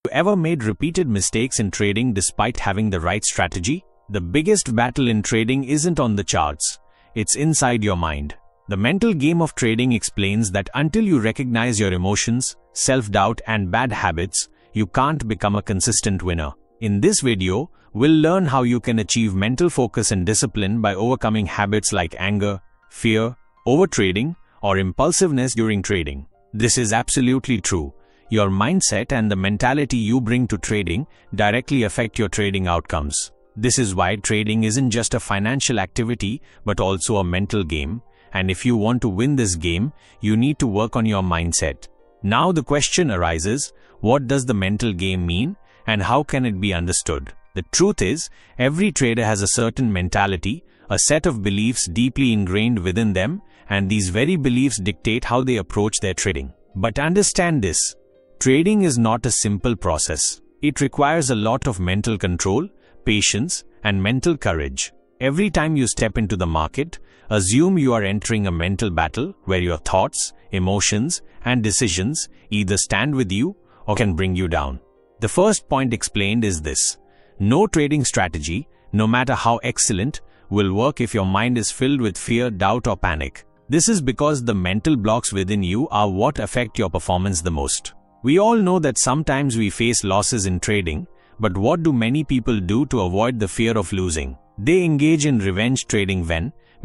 You ever made repeated mistakes in trading despite having the right strategy? The biggest battle in trading isn't on the charts. It's inside your mind. The mental game of trading explains that until you recognize your emotions, self-doubt and bad habits, you can't become a consistent winner. In this video, we'll learn how you can achieve mental focus and discipline by overcoming habits like anger, fear, overtrading, or impulsiveness during trading. This is absolutely true. Your mindset and the mentality you bring to trading directly affect your trading outcomes. This is why trading isn't just a financial activity but also a mental game, and if you want to win this game, you need to work on your mindset. Now the question arises, what does the mental game mean and how can it be understood? The truth is, every trader has a certain mentality, a set of beliefs deeply ingrained within them, and these very beliefs dictate how they approach their trading. But understand this. Trading is not a simple process. It requires a lot of mental control, patience, and mental courage. Every time you step into the market, assume you are entering a mental battle where your thoughts, emotions, and decisions either stand with you or can bring you down. The first point explained is this. No trading strategy, no matter how excellent, will work if your mind is filled with fear, doubt, or panic. This is because the mental blocks within you are what affect your performance the most. We all know that sometimes we face losses in trading, but what do many people do to avoid the fear of losing? They engage in revenge trading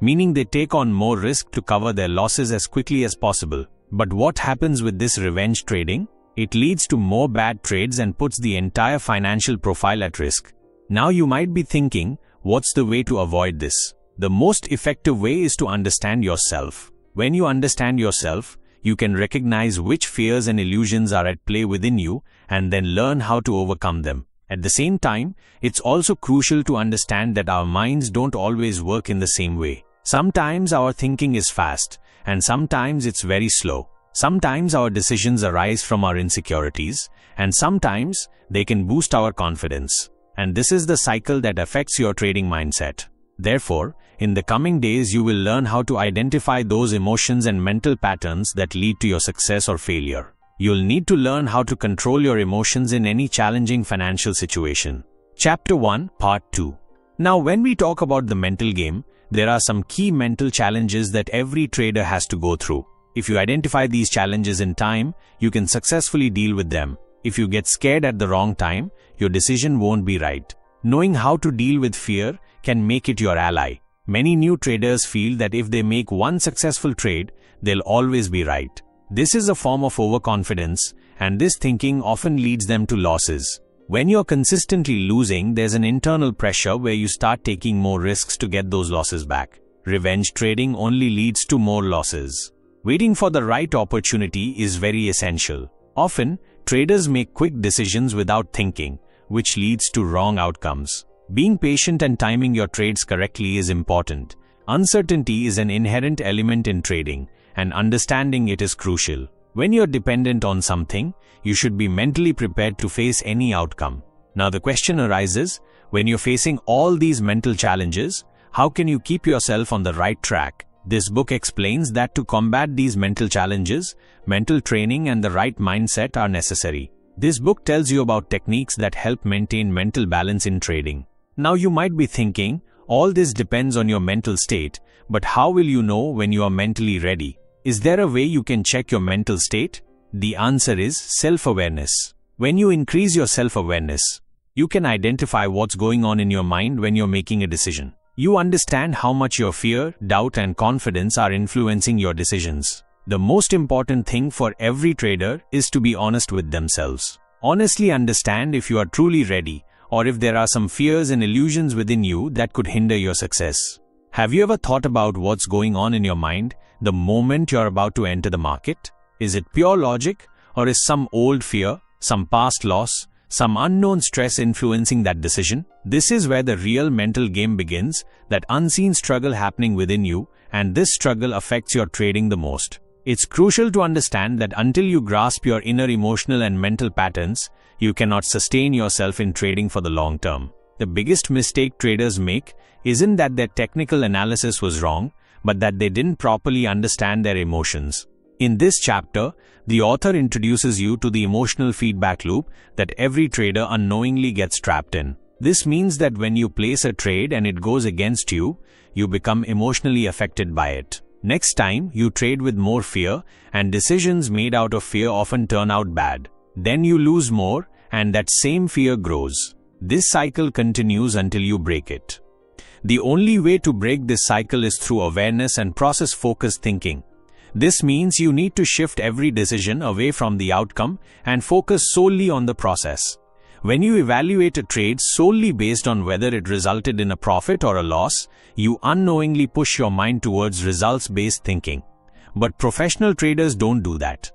meaning they take on more risk to cover their losses as quickly as possible. But what happens with this revenge trading? It leads to more bad trades and puts the entire financial profile at risk. Now you might be thinking, what's the way to avoid this? The most effective way is to understand yourself. When you understand yourself, you can recognize which fears and illusions are at play within you and then learn how to overcome them. At the same time, it's also crucial to understand that our minds don't always work in the same way. Sometimes our thinking is fast, and sometimes it's very slow. Sometimes our decisions arise from our insecurities, and sometimes they can boost our confidence. And this is the cycle that affects your trading mindset. Therefore, in the coming days you will learn how to identify those emotions and mental patterns that lead to your success or failure. You'll need to learn how to control your emotions in any challenging financial situation. Chapter 1, Part 2. Now when we talk about the mental game, there are some key mental challenges that every trader has to go through. If you identify these challenges in time, you can successfully deal with them. If you get scared at the wrong time, your decision won't be right. Knowing how to deal with fear can make it your ally. Many new traders feel that if they make one successful trade, they'll always be right. This is a form of overconfidence, and this thinking often leads them to losses. When you're consistently losing, there's an internal pressure where you start taking more risks to get those losses back. Revenge trading only leads to more losses. Waiting for the right opportunity is very essential. Often, traders make quick decisions without thinking, which leads to wrong outcomes. Being patient and timing your trades correctly is important. Uncertainty is an inherent element in trading, and understanding it is crucial. When you're dependent on something, you should be mentally prepared to face any outcome. Now the question arises, when you're facing all these mental challenges, how can you keep yourself on the right track? This book explains that to combat these mental challenges, mental training and the right mindset are necessary. This book tells you about techniques that help maintain mental balance in trading. Now you might be thinking, all this depends on your mental state, but how will you know when you are mentally ready? Is there a way you can check your mental state? The answer is self-awareness. When you increase your self-awareness, you can identify what's going on in your mind when you're making a decision. You understand how much your fear, doubt, and confidence are influencing your decisions. The most important thing for every trader is to be honest with themselves. Honestly understand if you are truly ready, or if there are some fears and illusions within you that could hinder your success. Have you ever thought about what's going on in your mind the moment you're about to enter the market? Is it pure logic, or is some old fear, some past loss, some unknown stress influencing that decision? This is where the real mental game begins, that unseen struggle happening within you, and this struggle affects your trading the most. It's crucial to understand that until you grasp your inner emotional and mental patterns, you cannot sustain yourself in trading for the long term. The biggest mistake traders make isn't that their technical analysis was wrong, but that they didn't properly understand their emotions. In this chapter, the author introduces you to the emotional feedback loop that every trader unknowingly gets trapped in. This means that when you place a trade and it goes against you, you become emotionally affected by it. Next time, you trade with more fear, and decisions made out of fear often turn out bad. Then you lose more, and that same fear grows. This cycle continues until you break it. The only way to break this cycle is through awareness and process-focused thinking. This means you need to shift every decision away from the outcome and focus solely on the process. When you evaluate a trade solely based on whether it resulted in a profit or a loss, you unknowingly push your mind towards results-based thinking. But professional traders don't do that.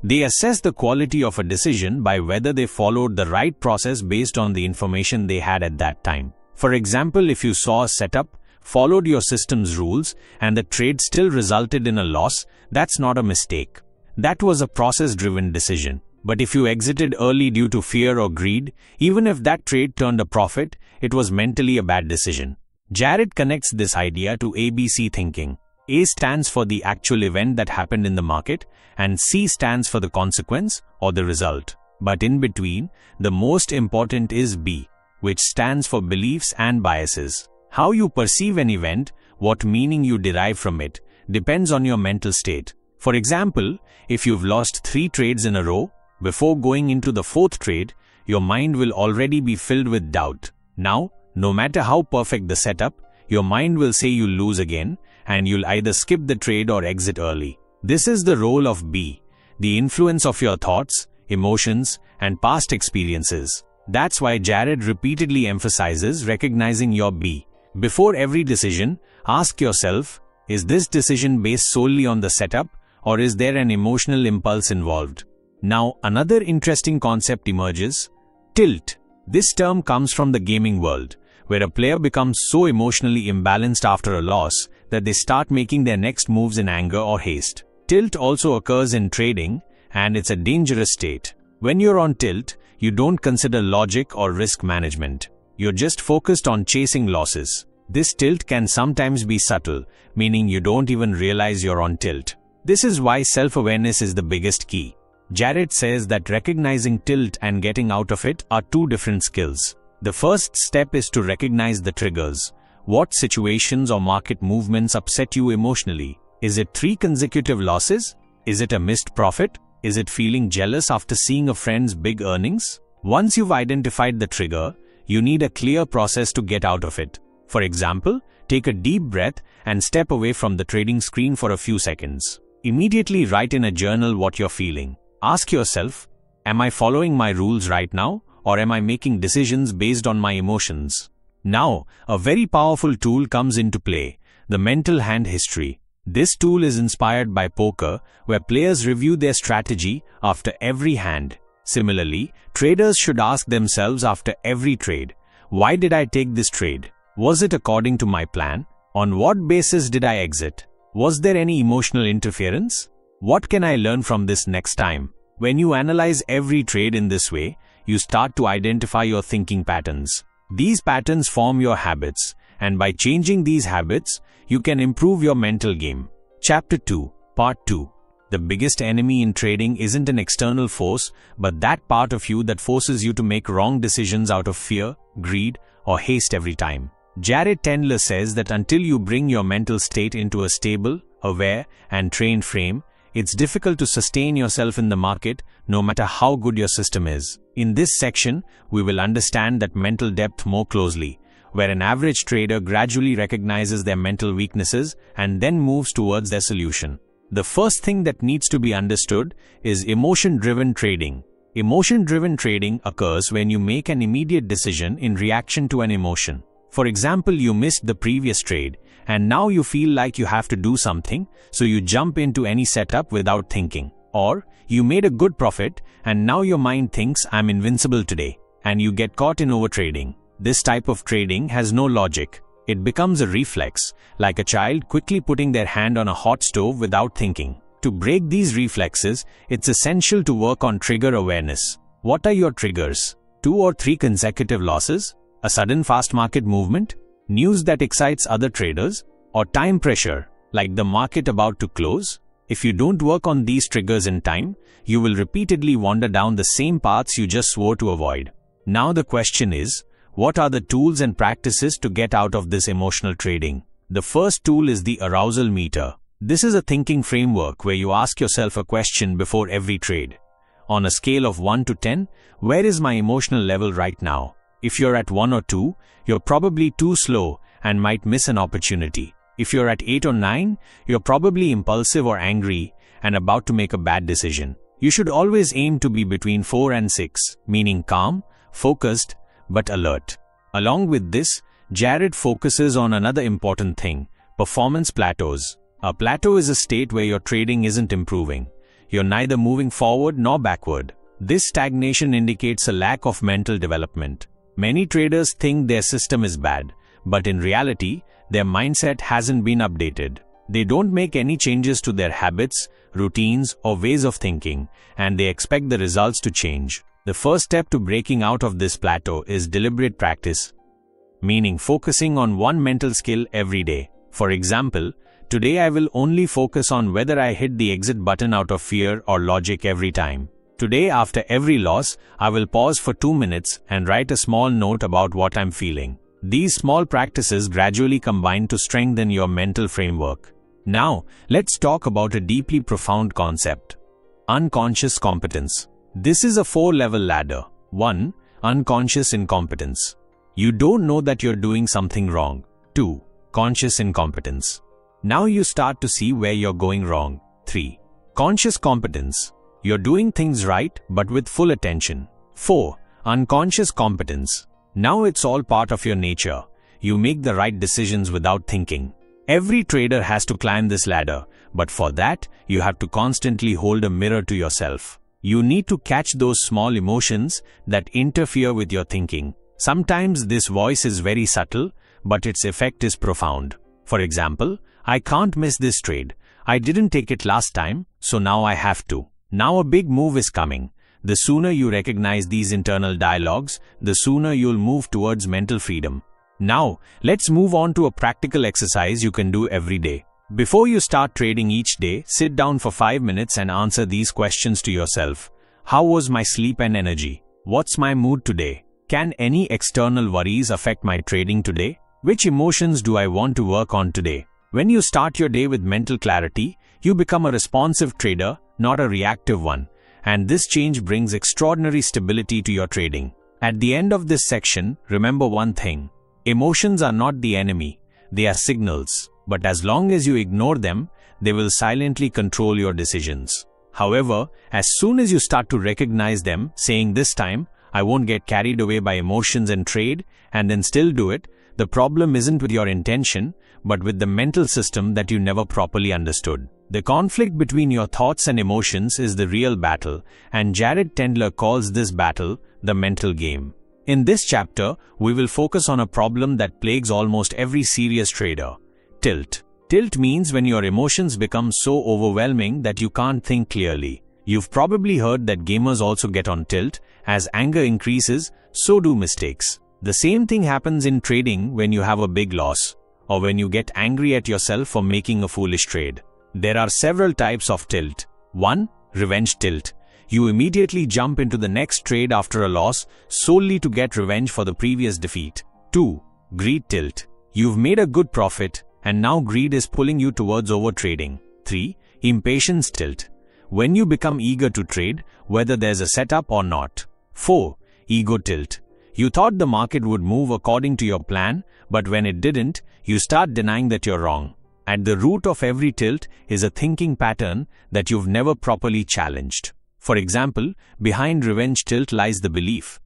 They assess the quality of a decision by whether they followed the right process based on the information they had at that time. For example, if you saw a setup, followed your system's rules, and the trade still resulted in a loss, that's not a mistake. That was a process-driven decision. But if you exited early due to fear or greed, even if that trade turned a profit, it was mentally a bad decision. Jared connects this idea to ABC thinking. A stands for the actual event that happened in the market, and C stands for the consequence or the result. But in between, the most important is B, which stands for beliefs and biases. How you perceive an event, what meaning you derive from it, depends on your mental state. For example, if you've lost 3 trades in a row, before going into the 4th trade, your mind will already be filled with doubt. Now, no matter how perfect the setup, your mind will say you'll lose again, and you'll either skip the trade or exit early. This is the role of B, the influence of your thoughts, emotions, and past experiences. That's why Jared repeatedly emphasizes recognizing your B. Before every decision, ask yourself, is this decision based solely on the setup, or is there an emotional impulse involved? Now, another interesting concept emerges: tilt. This term comes from the gaming world, where a player becomes so emotionally imbalanced after a loss that they start making their next moves in anger or haste. Tilt also occurs in trading, and it's a dangerous state. When you're on tilt, you don't consider logic or risk management. You're just focused on chasing losses. This tilt can sometimes be subtle, meaning you don't even realize you're on tilt. This is why self-awareness is the biggest key. Jared says that recognizing tilt and getting out of it are 2 different skills. The first step is to recognize the triggers. What situations or market movements upset you emotionally? Is it 3 consecutive losses? Is it a missed profit? Is it feeling jealous after seeing a friend's big earnings? Once you've identified the trigger, you need a clear process to get out of it. For example, take a deep breath and step away from the trading screen for a few seconds. Immediately write in a journal what you're feeling. Ask yourself, am I following my rules right now, or am I making decisions based on my emotions? Now, a very powerful tool comes into play, the mental hand history. This tool is inspired by poker, where players review their strategy after every hand. Similarly, traders should ask themselves after every trade, why did I take this trade? Was it according to my plan? On what basis did I exit? Was there any emotional interference? What can I learn from this next time? When you analyze every trade in this way, you start to identify your thinking patterns. These patterns form your habits, and by changing these habits, you can improve your mental game. Chapter 2, Part 2. The biggest enemy in trading isn't an external force, but that part of you that forces you to make wrong decisions out of fear, greed, or haste every time. Jared Tendler says that until you bring your mental state into a stable, aware, and trained frame, it's difficult to sustain yourself in the market, no matter how good your system is. In this section, we will understand that mental depth more closely, where an average trader gradually recognizes their mental weaknesses and then moves towards their solution. The first thing that needs to be understood is emotion-driven trading. Emotion-driven trading occurs when you make an immediate decision in reaction to an emotion. For example, you missed the previous trade, and now you feel like you have to do something, so you jump into any setup without thinking. Or, you made a good profit, and now your mind thinks, I'm invincible today, and you get caught in overtrading. This type of trading has no logic. It becomes a reflex, like a child quickly putting their hand on a hot stove without thinking. To break these reflexes, it's essential to work on trigger awareness. What are your triggers? 2 or 3 consecutive losses? A sudden fast market movement? News that excites other traders? Or time pressure, like the market about to close? If you don't work on these triggers in time, you will repeatedly wander down the same paths you just swore to avoid. Now the question is, what are the tools and practices to get out of this emotional trading? The first tool is the arousal meter. This is a thinking framework where you ask yourself a question before every trade. On a scale of 1 to 10, where is my emotional level right now? If you're at 1 or 2, you're probably too slow and might miss an opportunity. If you're at 8 or 9, you're probably impulsive or angry and about to make a bad decision. You should always aim to be between 4 and 6, meaning calm, focused, but alert. Along with this, Jared focuses on another important thing: performance plateaus. A plateau is a state where your trading isn't improving. You're neither moving forward nor backward. This stagnation indicates a lack of mental development. Many traders think their system is bad, but in reality, their mindset hasn't been updated. They don't make any changes to their habits, routines, or ways of thinking, and they expect the results to change. The first step to breaking out of this plateau is deliberate practice, meaning focusing on one mental skill every day. For example, today I will only focus on whether I hit the exit button out of fear or logic every time. Today, after every loss, I will pause for 2 minutes and write a small note about what I'm feeling. These small practices gradually combine to strengthen your mental framework. Now, let's talk about a deeply profound concept: unconscious competence. This is a 4-level ladder. 1. Unconscious incompetence. You don't know that you're doing something wrong. 2. Conscious incompetence. Now you start to see where you're going wrong. 3. Conscious competence. You're doing things right, but with full attention. 4. Unconscious competence. Now it's all part of your nature. You make the right decisions without thinking. Every trader has to climb this ladder, but for that, you have to constantly hold a mirror to yourself. You need to catch those small emotions that interfere with your thinking. Sometimes this voice is very subtle, but its effect is profound. For example, I can't miss this trade. I didn't take it last time, so now I have to. Now a big move is coming. The sooner you recognize these internal dialogues, the sooner you'll move towards mental freedom. Now, let's move on to a practical exercise you can do every day. Before you start trading each day, sit down for 5 minutes and answer these questions to yourself. How was my sleep and energy? What's my mood today? Can any external worries affect my trading today? Which emotions do I want to work on today? When you start your day with mental clarity, you become a responsive trader, not a reactive one. And this change brings extraordinary stability to your trading. At the end of this section, remember one thing: emotions are not the enemy, they are signals. But as long as you ignore them, they will silently control your decisions. However, as soon as you start to recognize them, saying, "This time, I won't get carried away by emotions and trade," and then still do it, the problem isn't with your intention, but with the mental system that you never properly understood. The conflict between your thoughts and emotions is the real battle, and Jared Tendler calls this battle the mental game. In this chapter, we will focus on a problem that plagues almost every serious trader: tilt. Tilt means when your emotions become so overwhelming that you can't think clearly. You've probably heard that gamers also get on tilt. As anger increases, so do mistakes. The same thing happens in trading when you have a big loss, or when you get angry at yourself for making a foolish trade. There are several types of tilt. 1. Revenge tilt. You immediately jump into the next trade after a loss solely to get revenge for the previous defeat. 2. Greed tilt. You've made a good profit, and now greed is pulling you towards overtrading. 3. Impatience tilt. When you become eager to trade, whether there's a setup or not. 4. Ego tilt. You thought the market would move according to your plan, but when it didn't, you start denying that you're wrong. At the root of every tilt is a thinking pattern that you've never properly challenged. For example, behind revenge tilt lies the belief,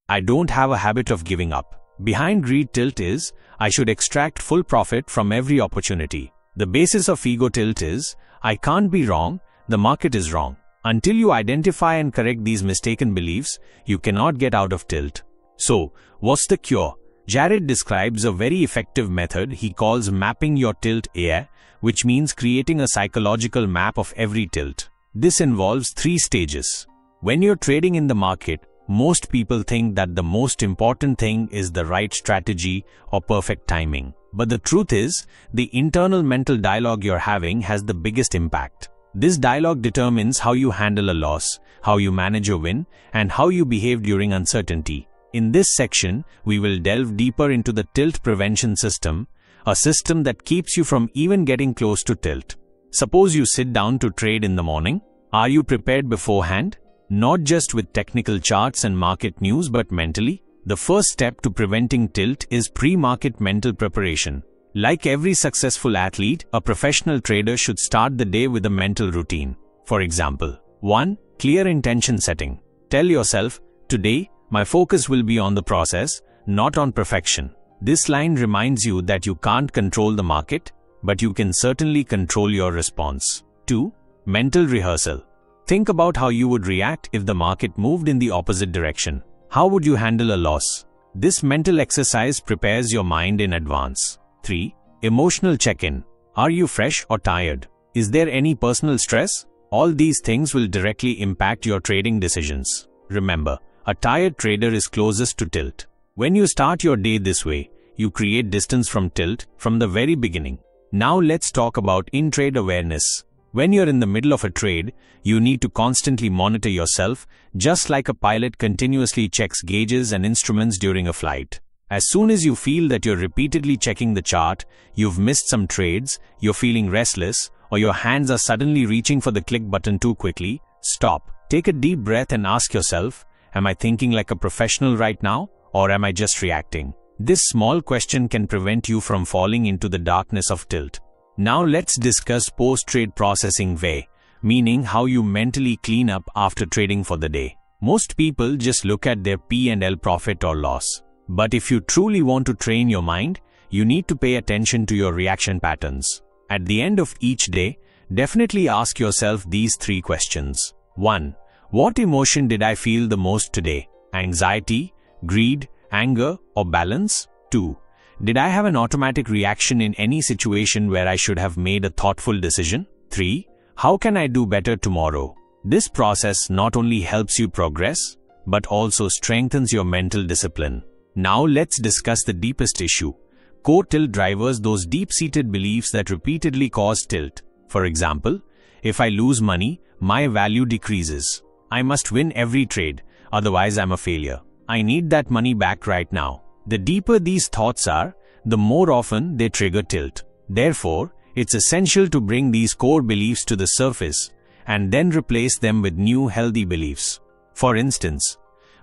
"I don't have a habit of giving up." Behind greed tilt is, "I should extract full profit from every opportunity." The basis of ego tilt is, "I can't be wrong, the market is wrong." Until you identify and correct these mistaken beliefs, you cannot get out of tilt. So, what's the cure? Jared describes a very effective method he calls mapping your tilt AI, which means creating a psychological map of every tilt. This involves 3 stages. When you're trading in the market, most people think that the most important thing is the right strategy or perfect timing. But the truth is, the internal mental dialogue you're having has the biggest impact. This dialogue determines how you handle a loss, how you manage a win, and how you behave during uncertainty. In this section, we will delve deeper into the tilt prevention system, a system that keeps you from even getting close to tilt. Suppose you sit down to trade in the morning. Are you prepared beforehand? Not just with technical charts and market news, but mentally? The first step to preventing tilt is pre-market mental preparation. Like every successful athlete, a professional trader should start the day with a mental routine. For example, 1. Clear intention setting. Tell yourself, today, my focus will be on the process, not on perfection. This line reminds you that you can't control the market, but you can certainly control your response. 2. Mental rehearsal. Think about how you would react if the market moved in the opposite direction. How would you handle a loss? This mental exercise prepares your mind in advance. 3. Emotional check-in. Are you fresh or tired? Is there any personal stress? All these things will directly impact your trading decisions. Remember, a tired trader is closest to tilt. When you start your day this way, you create distance from tilt from the very beginning. Now let's talk about in-trade awareness. When you're in the middle of a trade, you need to constantly monitor yourself, just like a pilot continuously checks gauges and instruments during a flight. As soon as you feel that you're repeatedly checking the chart, you've missed some trades, you're feeling restless, or your hands are suddenly reaching for the click button too quickly, stop. Take a deep breath and ask yourself, am I thinking like a professional right now, or am I just reacting? This small question can prevent you from falling into the darkness of tilt. Now let's discuss post-trade processing way, meaning how you mentally clean up after trading for the day. Most people just look at their P&L profit or loss. But if you truly want to train your mind, you need to pay attention to your reaction patterns. At the end of each day, definitely ask yourself these 3 questions. 1. What emotion did I feel the most today? Anxiety, greed, anger, or balance? 2. Did I have an automatic reaction in any situation where I should have made a thoughtful decision? 3. How can I do better tomorrow? This process not only helps you progress, but also strengthens your mental discipline. Now let's discuss the deepest issue. Core tilt drivers, those deep-seated beliefs that repeatedly cause tilt. For example, if I lose money, my value decreases. I must win every trade, otherwise I'm a failure. I need that money back right now. The deeper these thoughts are, the more often they trigger tilt. Therefore, it's essential to bring these core beliefs to the surface and then replace them with new healthy beliefs. For instance,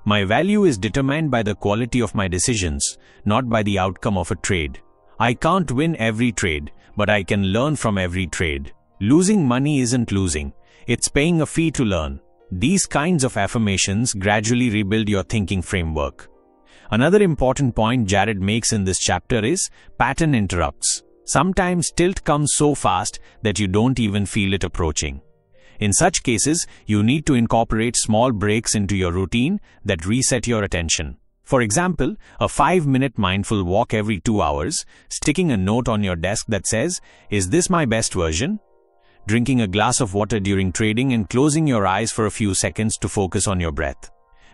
my value is determined by the quality of my decisions, not by the outcome of a trade. I can't win every trade, but I can learn from every trade. Losing money isn't losing, it's paying a fee to learn. These kinds of affirmations gradually rebuild your thinking framework. Another important point Jared makes in this chapter is pattern interrupts. Sometimes tilt comes so fast that you don't even feel it approaching. In such cases, you need to incorporate small breaks into your routine that reset your attention. For example, a 5-minute mindful walk every 2 hours, sticking a note on your desk that says, "Is this my best version?" Drinking a glass of water during trading and closing your eyes for a few seconds to focus on your breath.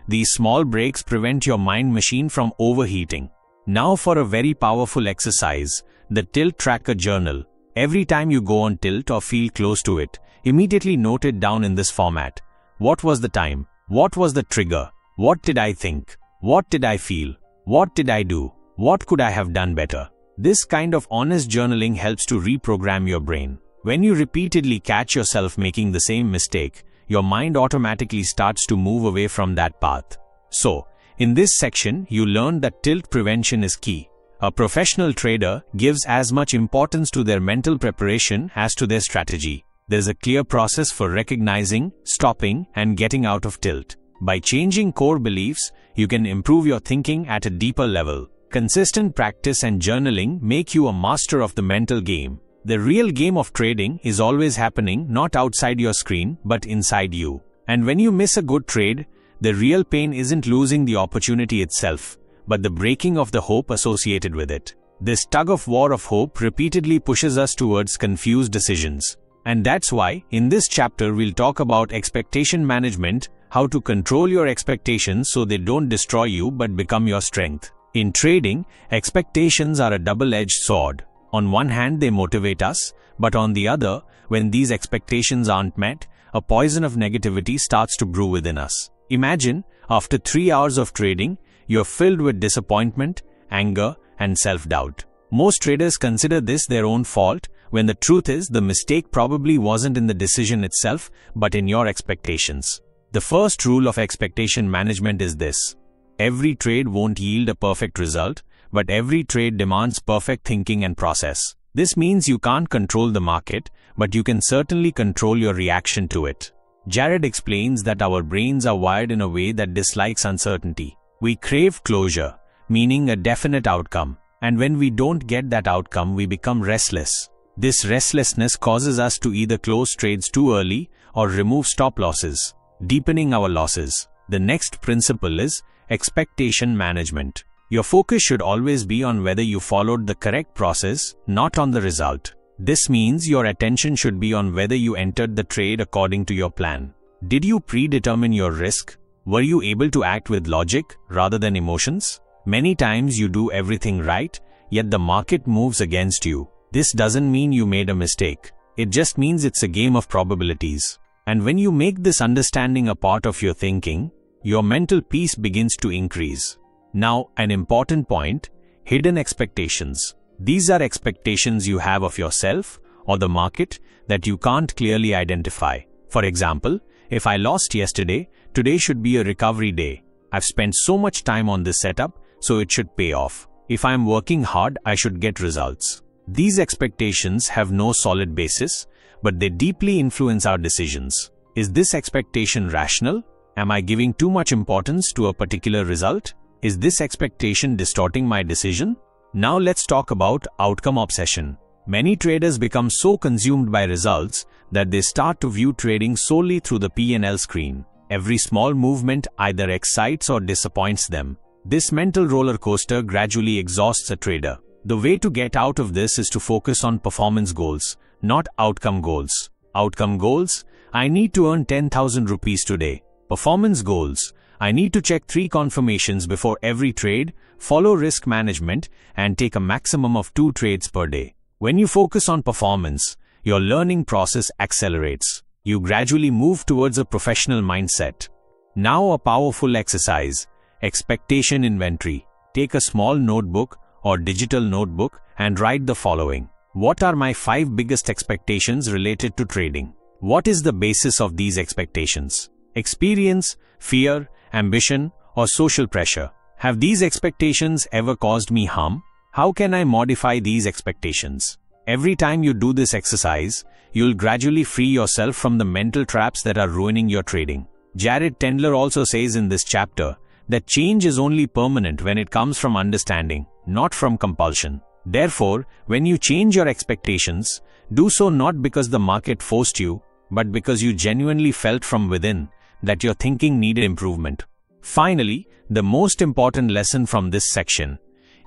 These small breaks prevent your mind machine from overheating. Now for a very powerful exercise, the Tilt Tracker Journal. Every time you go on tilt or feel close to it, immediately note it down in this format. What was the time? What was the trigger? What did I think? What did I feel? What did I do? What could I have done better? This kind of honest journaling helps to reprogram your brain. When you repeatedly catch yourself making the same mistake, your mind automatically starts to move away from that path. So, in this section, you learn that tilt prevention is key. A professional trader gives as much importance to their mental preparation as to their strategy. There's a clear process for recognizing, stopping, and getting out of tilt. By changing core beliefs, you can improve your thinking at a deeper level. Consistent practice and journaling make you a master of the mental game. The real game of trading is always happening not outside your screen but inside you. And when you miss a good trade, the real pain isn't losing the opportunity itself, but the breaking of the hope associated with it. This tug-of-war of hope repeatedly pushes us towards confused decisions. And that's why, in this chapter, we'll talk about expectation management, how to control your expectations so they don't destroy you but become your strength. In trading, expectations are a double-edged sword. On one hand, they motivate us, but on the other, when these expectations aren't met, a poison of negativity starts to brew within us. Imagine, after 3 hours of trading, you're filled with disappointment, anger, and self-doubt. Most traders consider this their own fault, when the truth is the mistake probably wasn't in the decision itself, but in your expectations. The first rule of expectation management is this: every trade won't yield a perfect result, but every trade demands perfect thinking and process. This means you can't control the market, but you can certainly control your reaction to it. Jared explains that our brains are wired in a way that dislikes uncertainty. We crave closure, meaning a definite outcome, and when we don't get that outcome, we become restless. This restlessness causes us to either close trades too early or remove stop losses, deepening our losses. The next principle is expectation management. Your focus should always be on whether you followed the correct process, not on the result. This means your attention should be on whether you entered the trade according to your plan. Did you predetermine your risk? Were you able to act with logic rather than emotions? Many times you do everything right, yet the market moves against you. This doesn't mean you made a mistake. It just means it's a game of probabilities. And when you make this understanding a part of your thinking, your mental peace begins to increase. Now, an important point: hidden expectations. These are expectations you have of yourself or the market that you can't clearly identify. For example, if I lost yesterday, today should be a recovery day. I've spent so much time on this setup, so it should pay off. If I'm working hard, I should get results. These expectations have no solid basis, but they deeply influence our decisions. Is this expectation rational? Am I giving too much importance to a particular result? Is this expectation distorting my decision? Now let's talk about outcome obsession. Many traders become so consumed by results that they start to view trading solely through the P&L screen. Every small movement either excites or disappoints them. This mental roller coaster gradually exhausts a trader. The way to get out of this is to focus on performance goals, not outcome goals. Outcome goals: I need to earn 10,000 rupees today. Performance goals: I need to check 3 confirmations before every trade, follow risk management, and take a maximum of 2 trades per day. When you focus on performance, your learning process accelerates. You gradually move towards a professional mindset. Now a powerful exercise: expectation inventory. Take a small notebook or digital notebook and write the following. What are my 5 biggest expectations related to trading? What is the basis of these expectations? Experience, fear, ambition, or social pressure? Have these expectations ever caused me harm? How can I modify these expectations? Every time you do this exercise, you'll gradually free yourself from the mental traps that are ruining your trading. Jared Tendler also says in this chapter that change is only permanent when it comes from understanding, not from compulsion. Therefore, when you change your expectations, do so not because the market forced you, but because you genuinely felt from within that your thinking needed improvement. Finally, the most important lesson from this section: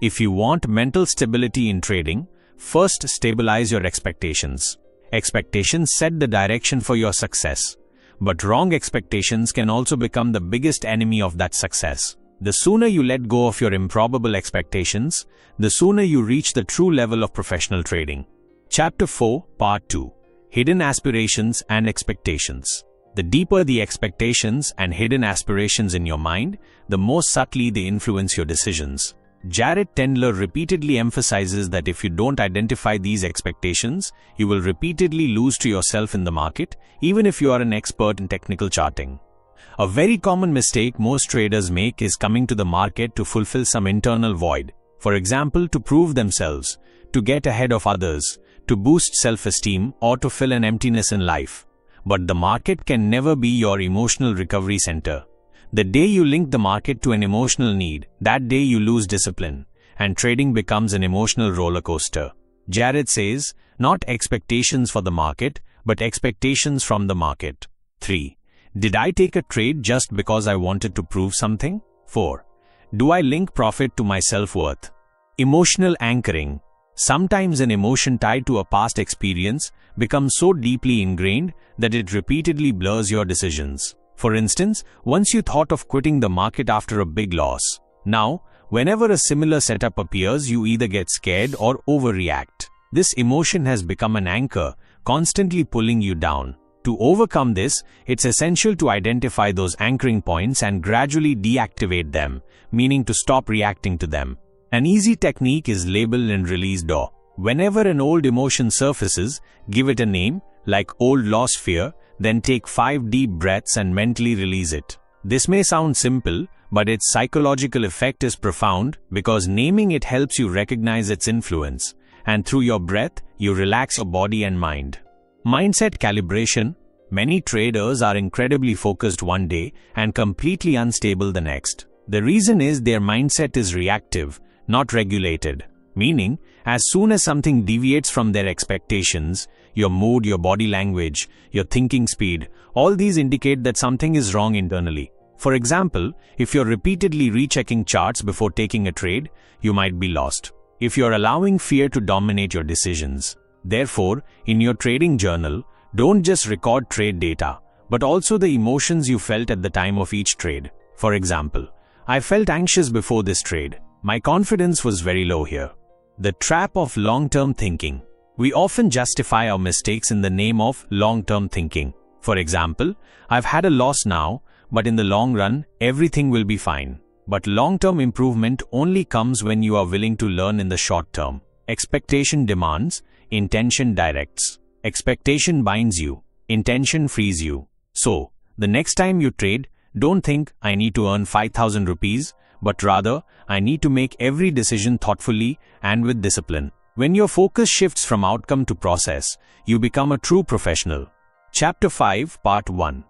if you want mental stability in trading, first stabilize your expectations. Expectations set the direction for your success, but wrong expectations can also become the biggest enemy of that success. The sooner you let go of your improbable expectations, the sooner you reach the true level of professional trading. Chapter 4, Part 2: Hidden Aspirations and Expectations. The deeper the expectations and hidden aspirations in your mind, the more subtly they influence your decisions. Jared Tendler repeatedly emphasizes that if you don't identify these expectations, you will repeatedly lose to yourself in the market, even if you are an expert in technical charting. A very common mistake most traders make is coming to the market to fulfill some internal void. For example, to prove themselves, to get ahead of others, to boost self-esteem, or to fill an emptiness in life. But the market can never be your emotional recovery center. The day you link the market to an emotional need, that day you lose discipline, and trading becomes an emotional roller coaster. Jared says, not expectations for the market, but expectations from the market. 3. Did I take a trade just because I wanted to prove something? 4. Do I link profit to my self-worth? Emotional anchoring. Sometimes an emotion tied to a past experience becomes so deeply ingrained that it repeatedly blurs your decisions. For instance, once you thought of quitting the market after a big loss. Now, whenever a similar setup appears, you either get scared or overreact. This emotion has become an anchor, constantly pulling you down. To overcome this, it's essential to identify those anchoring points and gradually deactivate them, meaning to stop reacting to them. An easy technique is label and release DO. Whenever an old emotion surfaces, give it a name, like old lost fear, then take 5 deep breaths and mentally release it. This may sound simple, but its psychological effect is profound because naming it helps you recognize its influence, and through your breath, you relax your body and mind. Mindset calibration. Many traders are incredibly focused one day and completely unstable the next. The reason is their mindset is reactive, not regulated. Meaning, as soon as something deviates from their expectations, your mood, your body language, your thinking speed, all these indicate that something is wrong internally. For example, if you're repeatedly rechecking charts before taking a trade, you might be lost. If you're allowing fear to dominate your decisions. Therefore, in your trading journal, don't just record trade data, but also the emotions you felt at the time of each trade. For example, I felt anxious before this trade. My confidence was very low here. The trap of long-term thinking. We often justify our mistakes in the name of long-term thinking. For example, I've had a loss now, but in the long run, everything will be fine. But long-term improvement only comes when you are willing to learn in the short term. Expectation demands, intention directs. Expectation binds you, intention frees you. So, the next time you trade, don't think, I need to earn 5,000 rupees, but rather, I need to make every decision thoughtfully and with discipline. When your focus shifts from outcome to process, you become a true professional. Chapter 5, Part 1.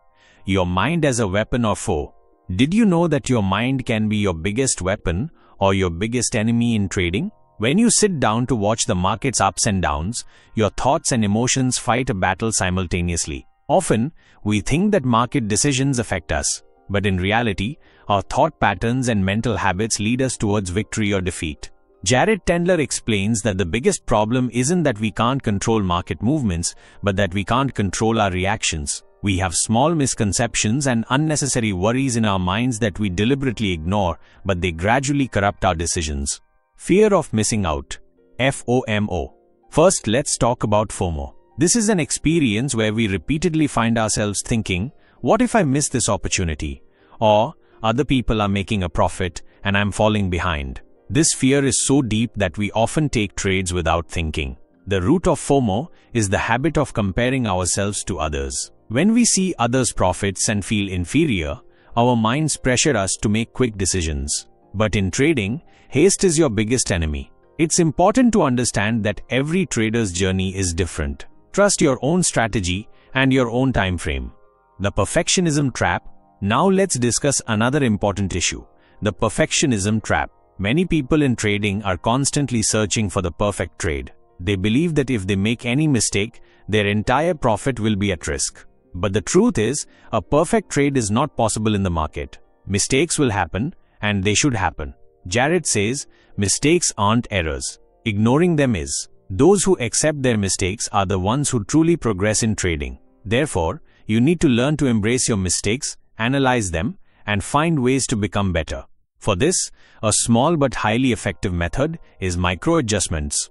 Your mind as a weapon or foe. Did you know that your mind can be your biggest weapon or your biggest enemy in trading? When you sit down to watch the market's ups and downs, your thoughts and emotions fight a battle simultaneously. Often, we think that market decisions affect us, but in reality, our thought patterns and mental habits lead us towards victory or defeat. Jared Tendler explains that the biggest problem isn't that we can't control market movements, but that we can't control our reactions. We have small misconceptions and unnecessary worries in our minds that we deliberately ignore, but they gradually corrupt our decisions. Fear of missing out. FOMO. First, let's talk about FOMO. This is an experience where we repeatedly find ourselves thinking, what if I miss this opportunity? Or, other people are making a profit and I'm falling behind. This fear is so deep that we often take trades without thinking. The root of FOMO is the habit of comparing ourselves to others. When we see others' profits and feel inferior, our minds pressure us to make quick decisions. But in trading, haste is your biggest enemy. It's important to understand that every trader's journey is different. Trust your own strategy and your own time frame. The perfectionism trap. Now let's discuss another important issue, the perfectionism trap. Many people in trading are constantly searching for the perfect trade. They believe that if they make any mistake, their entire profit will be at risk. But the truth is, a perfect trade is not possible in the market. Mistakes will happen, and they should happen. Jared says, mistakes aren't errors. Ignoring them is. Those who accept their mistakes are the ones who truly progress in trading. Therefore, you need to learn to embrace your mistakes, analyze them, and find ways to become better. For this, a small but highly effective method is micro-adjustments.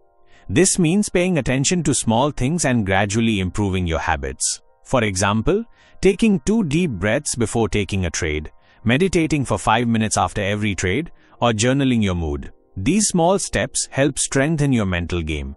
This means paying attention to small things and gradually improving your habits. For example, taking 2 deep breaths before taking a trade, meditating for 5 minutes after every trade, or journaling your mood. These small steps help strengthen your mental game.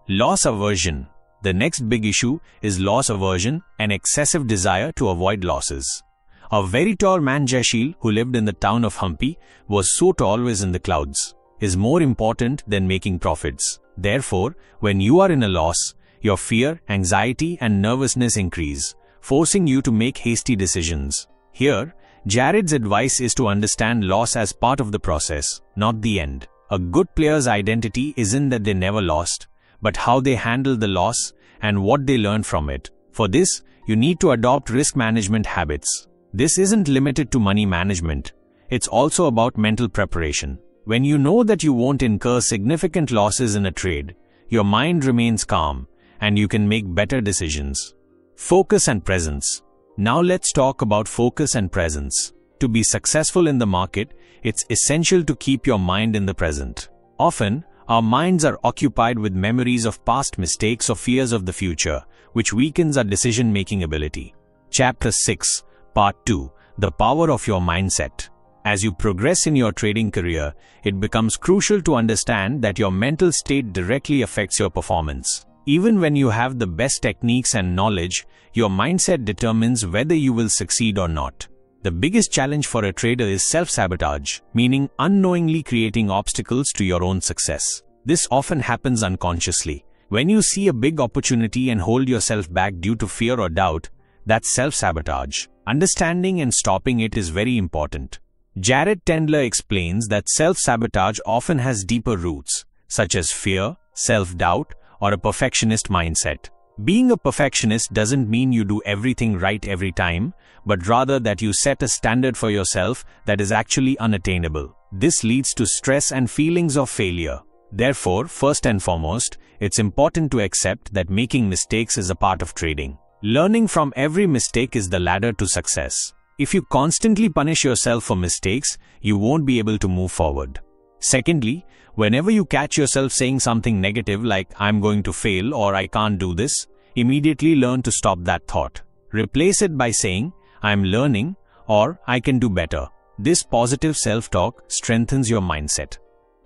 Loss aversion. The next big issue is loss aversion, an excessive desire to avoid losses. A very tall man, Jashil, who lived in the town of Hampi, was so always in the clouds, is more important than making profits. Therefore, when you are in a loss, your fear, anxiety, and nervousness increase, forcing you to make hasty decisions. Here, Jared's advice is to understand loss as part of the process, not the end. A good player's identity isn't that they never lost, but how they handle the loss and what they learn from it. For this, you need to adopt risk management habits. This isn't limited to money management. It's also about mental preparation. When you know that you won't incur significant losses in a trade, your mind remains calm and you can make better decisions. Focus and presence. Now let's talk about focus and presence. To be successful in the market, it's essential to keep your mind in the present. Often, our minds are occupied with memories of past mistakes or fears of the future, which weakens our decision-making ability. Chapter 6, Part 2, The Power of Your Mindset. As you progress in your trading career, it becomes crucial to understand that your mental state directly affects your performance. Even when you have the best techniques and knowledge, your mindset determines whether you will succeed or not. The biggest challenge for a trader is self-sabotage, meaning unknowingly creating obstacles to your own success. This often happens unconsciously. When you see a big opportunity and hold yourself back due to fear or doubt, that's self-sabotage. Understanding and stopping it is very important. Jared Tendler explains that self-sabotage often has deeper roots, such as fear, self-doubt, or a perfectionist mindset. Being a perfectionist doesn't mean you do everything right every time, but rather that you set a standard for yourself that is actually unattainable. This leads to stress and feelings of failure. Therefore, first and foremost, it's important to accept that making mistakes is a part of trading. Learning from every mistake is the ladder to success. If you constantly punish yourself for mistakes, you won't be able to move forward. Secondly, whenever you catch yourself saying something negative like "I'm going to fail" or "I can't do this," immediately learn to stop that thought. Replace it by saying "I'm learning" or "I can do better." This positive self-talk strengthens your mindset.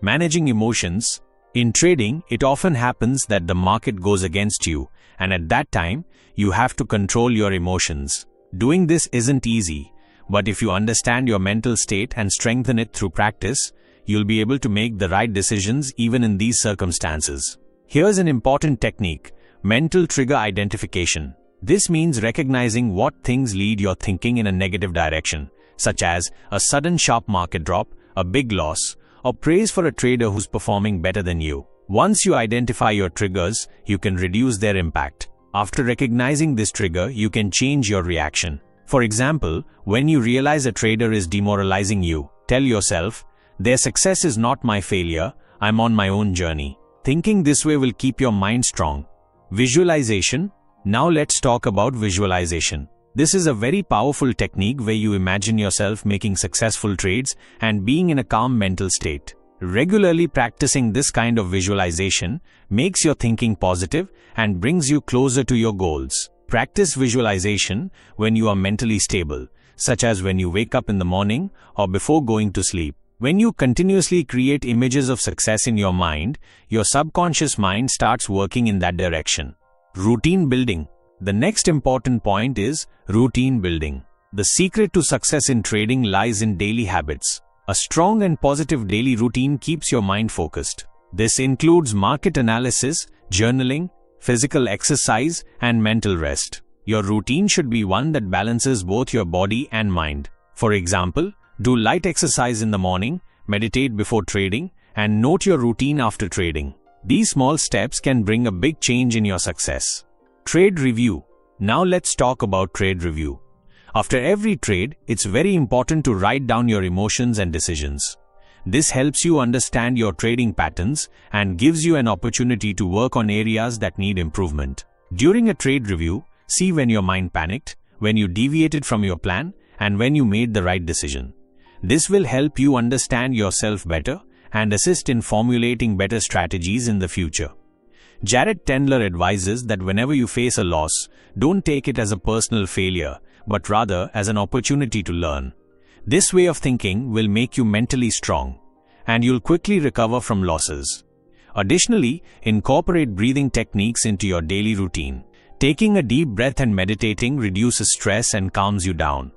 Managing emotions. In trading, it often happens that the market goes against you, and at that time, you have to control your emotions. Doing this isn't easy, but if you understand your mental state and strengthen it through practice, you'll be able to make the right decisions even in these circumstances. Here's an important technique: mental trigger identification. This means recognizing what things lead your thinking in a negative direction, such as a sudden sharp market drop, a big loss, or praise for a trader who's performing better than you. Once you identify your triggers, you can reduce their impact. After recognizing this trigger, you can change your reaction. For example, when you realize a trader is demoralizing you, tell yourself, "Their success is not my failure, I'm on my own journey." Thinking this way will keep your mind strong. Visualization. Now let's talk about visualization. This is a very powerful technique where you imagine yourself making successful trades and being in a calm mental state. Regularly practicing this kind of visualization makes your thinking positive and brings you closer to your goals. Practice visualization when you are mentally stable, such as when you wake up in the morning or before going to sleep. When you continuously create images of success in your mind, your subconscious mind starts working in that direction. Routine building. The next important point is routine building. The secret to success in trading lies in daily habits. A strong and positive daily routine keeps your mind focused. This includes market analysis, journaling, physical exercise, and mental rest. Your routine should be one that balances both your body and mind. For example, do light exercise in the morning, meditate before trading, and note your routine after trading. These small steps can bring a big change in your success. Trade review. Now let's talk about trade review. After every trade, it's very important to write down your emotions and decisions. This helps you understand your trading patterns and gives you an opportunity to work on areas that need improvement. During a trade review, see when your mind panicked, when you deviated from your plan, and when you made the right decision. This will help you understand yourself better and assist in formulating better strategies in the future. Jared Tendler advises that whenever you face a loss, don't take it as a personal failure, but rather as an opportunity to learn. This way of thinking will make you mentally strong, and you'll quickly recover from losses. Additionally, incorporate breathing techniques into your daily routine. Taking a deep breath and meditating reduces stress and calms you down.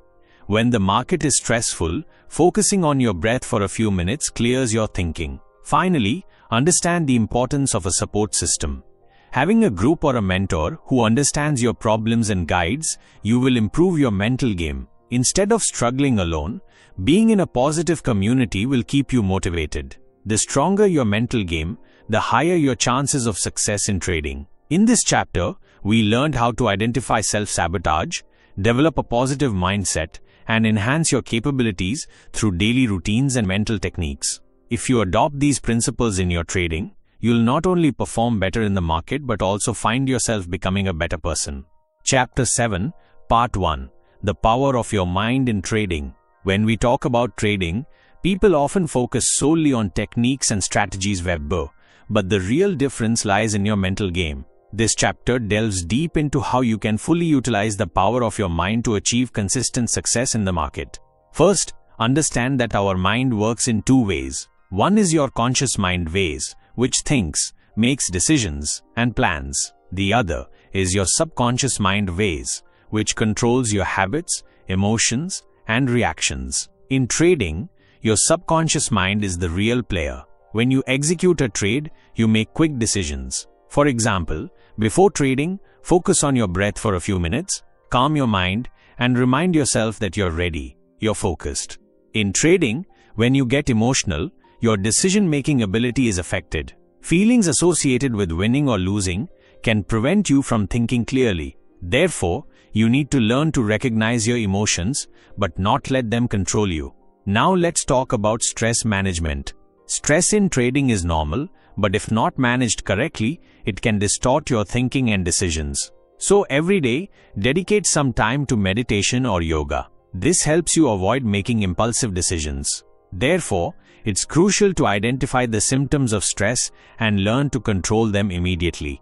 When the market is stressful, focusing on your breath for a few minutes clears your thinking. Finally, understand the importance of a support system. Having a group or a mentor who understands your problems and guides, you will improve your mental game. Instead of struggling alone, being in a positive community will keep you motivated. The stronger your mental game, the higher your chances of success in trading. In this chapter, we learned how to identify self-sabotage, develop a positive mindset, and enhance your capabilities through daily routines and mental techniques. If you adopt these principles in your trading, you'll not only perform better in the market but also find yourself becoming a better person. Chapter 7, Part 1. The Power of Your Mind in Trading. When we talk about trading, people often focus solely on techniques and strategies, but the real difference lies in your mental game. This chapter delves deep into how you can fully utilize the power of your mind to achieve consistent success in the market. First, understand that our mind works in two ways. One is your conscious mind ways, which thinks, makes decisions, and plans. The other is your subconscious mind ways, which controls your habits, emotions, and reactions. In trading, your subconscious mind is the real player. When you execute a trade, you make quick decisions. For example, before trading, focus on your breath for a few minutes, calm your mind, and remind yourself that you're ready, you're focused. In trading, when you get emotional, your decision-making ability is affected. Feelings associated with winning or losing can prevent you from thinking clearly. Therefore, you need to learn to recognize your emotions, but not let them control you. Now let's talk about stress management. Stress in trading is normal, but if not managed correctly, it can distort your thinking and decisions. So every day, dedicate some time to meditation or yoga. This helps you avoid making impulsive decisions. Therefore, it's crucial to identify the symptoms of stress and learn to control them immediately.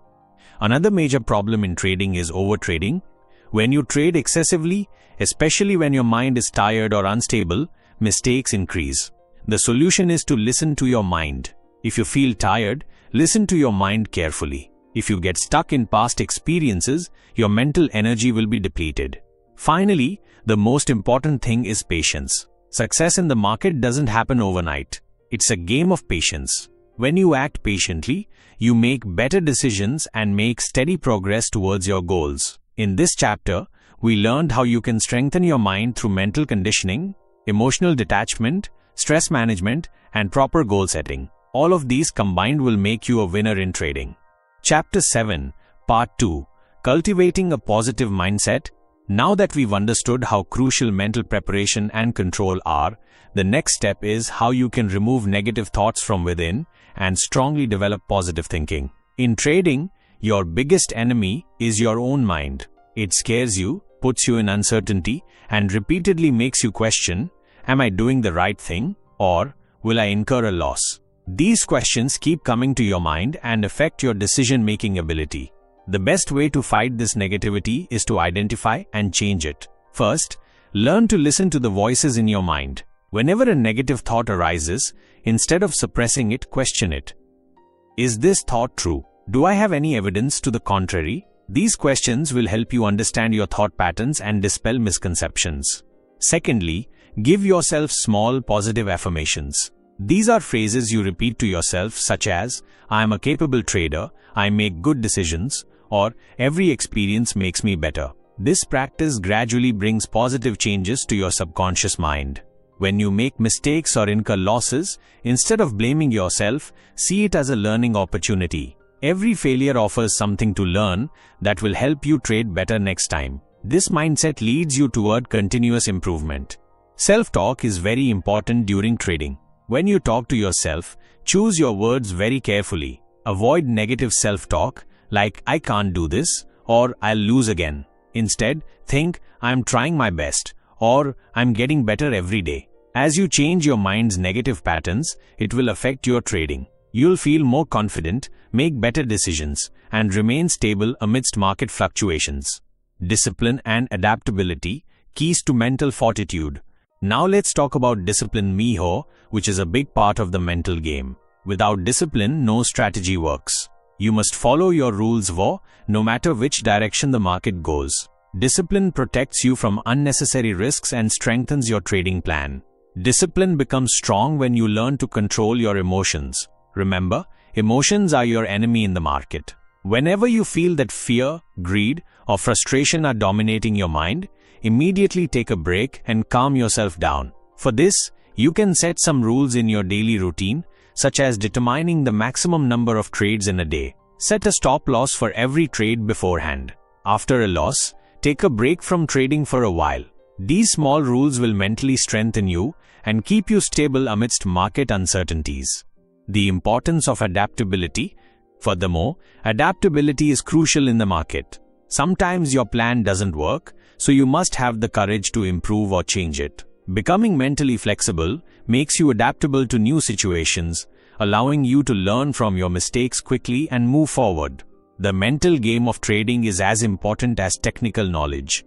Another major problem in trading is overtrading. When you trade excessively, especially when your mind is tired or unstable, mistakes increase. The solution is to listen to your mind. If you feel tired, listen to your mind carefully. If you get stuck in past experiences, your mental energy will be depleted. Finally, the most important thing is patience. Success in the market doesn't happen overnight. It's a game of patience. When you act patiently, you make better decisions and make steady progress towards your goals. In this chapter, we learned how you can strengthen your mind through mental conditioning, emotional detachment, stress management, and proper goal setting. All of these combined will make you a winner in trading. Chapter 7, Part 2, Cultivating a Positive Mindset. Now that we've understood how crucial mental preparation and control are, the next step is how you can remove negative thoughts from within and strongly develop positive thinking. In trading, your biggest enemy is your own mind. It scares you, puts you in uncertainty, and repeatedly makes you question, am I doing the right thing, or will I incur a loss? These questions keep coming to your mind and affect your decision-making ability. The best way to fight this negativity is to identify and change it. First, learn to listen to the voices in your mind. Whenever a negative thought arises, instead of suppressing it, question it. Is this thought true? Do I have any evidence to the contrary? These questions will help you understand your thought patterns and dispel misconceptions. Secondly, give yourself small positive affirmations. These are phrases you repeat to yourself such as, I am a capable trader, I make good decisions, or every experience makes me better. This practice gradually brings positive changes to your subconscious mind. When you make mistakes or incur losses, instead of blaming yourself, see it as a learning opportunity. Every failure offers something to learn that will help you trade better next time. This mindset leads you toward continuous improvement. Self-talk is very important during trading. When you talk to yourself, choose your words very carefully. Avoid negative self-talk like I can't do this or I'll lose again. Instead, think I'm trying my best or I'm getting better every day. As you change your mind's negative patterns, it will affect your trading. You'll feel more confident, make better decisions, and remain stable amidst market fluctuations. Discipline and adaptability, keys to mental fortitude. Now let's talk about discipline miho, which is a big part of the mental game. Without discipline, no strategy works. You must follow your rules no matter which direction the market goes. Discipline protects you from unnecessary risks and strengthens your trading plan. Discipline becomes strong when you learn to control your emotions. Remember, emotions are your enemy in the market. Whenever you feel that fear, greed, or frustration are dominating your mind, immediately take a break and calm yourself down. For this, you can set some rules in your daily routine, such as determining the maximum number of trades in a day. Set a stop loss for every trade beforehand. After a loss, take a break from trading for a while. These small rules will mentally strengthen you and keep you stable amidst market uncertainties. The importance of adaptability. Furthermore, adaptability is crucial in the market. Sometimes your plan doesn't work, so you must have the courage to improve or change it. Becoming mentally flexible makes you adaptable to new situations, allowing you to learn from your mistakes quickly and move forward. The mental game of trading is as important as technical knowledge.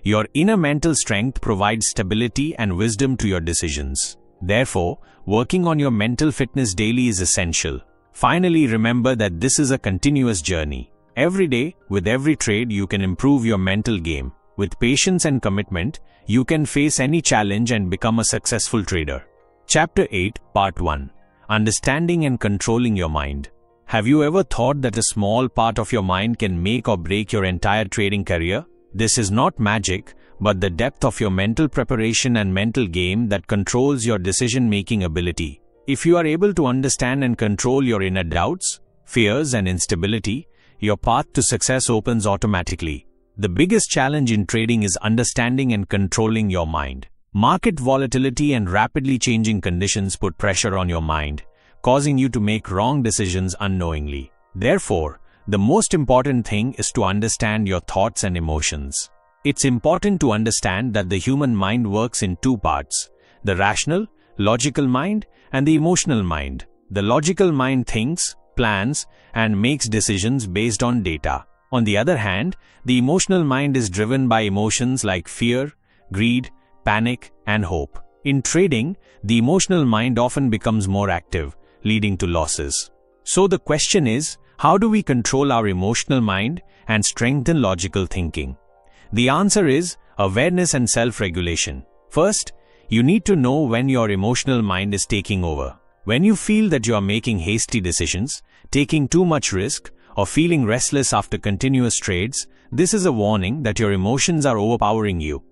Your inner mental strength provides stability and wisdom to your decisions. Therefore, working on your mental fitness daily is essential. Finally, remember that this is a continuous journey. Every day, with every trade, you can improve your mental game. With patience and commitment, you can face any challenge and become a successful trader. Chapter 8, Part 1. Understanding and controlling your mind. Have you ever thought that a small part of your mind can make or break your entire trading career? This is not magic, but the depth of your mental preparation and mental game that controls your decision-making ability. If you are able to understand and control your inner doubts, fears, and instability, your path to success opens automatically. The biggest challenge in trading is understanding and controlling your mind. Market volatility and rapidly changing conditions put pressure on your mind, causing you to make wrong decisions unknowingly. Therefore, the most important thing is to understand your thoughts and emotions. It's important to understand that the human mind works in two parts: the rational, logical mind and the emotional mind. The logical mind thinks, plans, and makes decisions based on data. On the other hand, the emotional mind is driven by emotions like fear, greed, panic, and hope. In trading, the emotional mind often becomes more active, leading to losses. So the question is, how do we control our emotional mind and strengthen logical thinking? The answer is awareness and self-regulation. First, you need to know when your emotional mind is taking over. When you feel that you are making hasty decisions, taking too much risk, or feeling restless after continuous trades, this is a warning that your emotions are overpowering you.